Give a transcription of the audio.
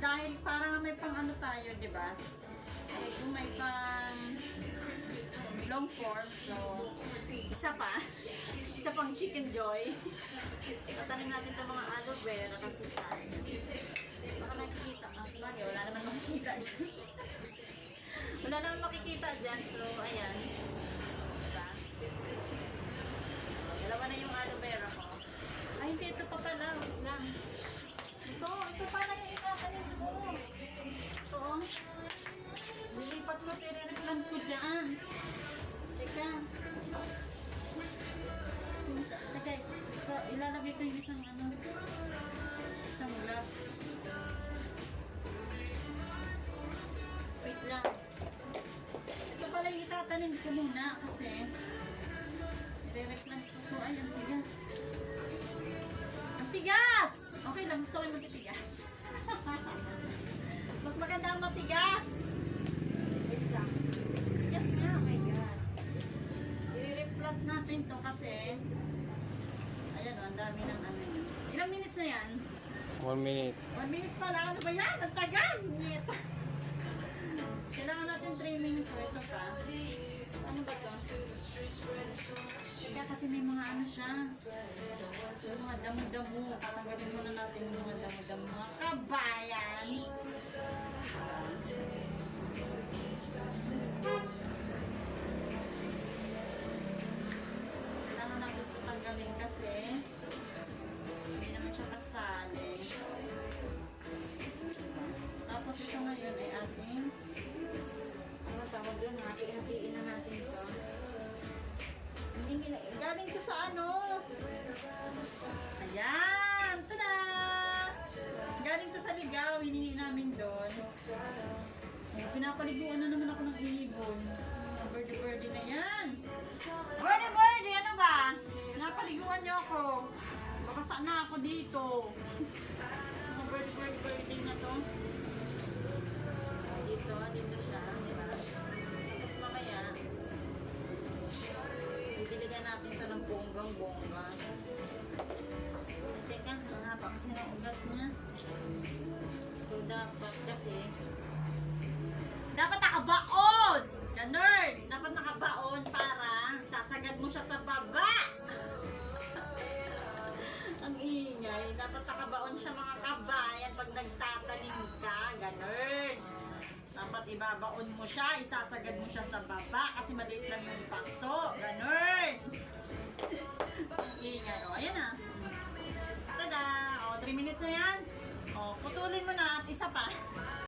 dahil parang may pang ano tayo, di ba? Kung may pang long form, so isa pang chicken joy. Patanim natin itong mga aloe vera kasi sayang. Baka nakikita, sabagay, wala naman makikita dyan. Wala naman makikita dyan, so ayan. Diba? Dalawa na yung aloe vera ko. Ay, hindi, ito pa pala, wait lang. Ito pala yung ikakanin ko. Ito, nilipat ko, tiniriplan ko dyan. Teka. Teka, ilalagay ko yung isang gloves. Wait lang. Ito pala yung itatanim ko muna kasi nire-replant ko. Ay, ang tigas. Ang tigas! Okay lang, gusto ko yung matigas. Mas maganda ang matigas. Wait lang. Tigas nga, oh my God. I-replant natin to kasi ayan, ang dami ng ano yun. Ilang minutes na yan? 1 minute. 1 minute pala. Ano ba yan? Ang tagal! Kailangan natin 3 minutes. So, ito pa. Ano ba ito? Kaya kasi may mga ano siya. Yung mga damo-damo. Tatanggalin muna natin yung mga damo-damo. Mga kabayan! Kailangan natin ito tanggalin kasi hindi naman siya kasali. Tapos ito ngayon ay ating ano tawag doon, hati-hatiin na natin ito. Galing ko sa ano? Ayan! Tada! Galing to sa Ligaw, hinihi namin doon. Pinapaliguan na naman ako ng ibon. Birdie na yan. Birdie, ano ba? Pinapaliguan niyo ako. Babasa na ako dito. Mga birdie na to. Dito siya, di ba? Tapos mamaya, diligan natin ito ng bonggang-bongga. Teka, mahaba kasi ng ugat niya. So, dapat kasi, dapat nakabaon! Ganun! Dapat nakabaon para sasagad mo siya sa baba! Ang ingay. Dapat nakabaon siya mga kabayan pag nagtatanim ka. Ganun! Dapat ibabaon mo siya, isasagad mo siya sa baba kasi maliit lang yung paso. Ganun! Ang ingay. O, ayan na. Tada! O, 3 minutes na yan. O, putulin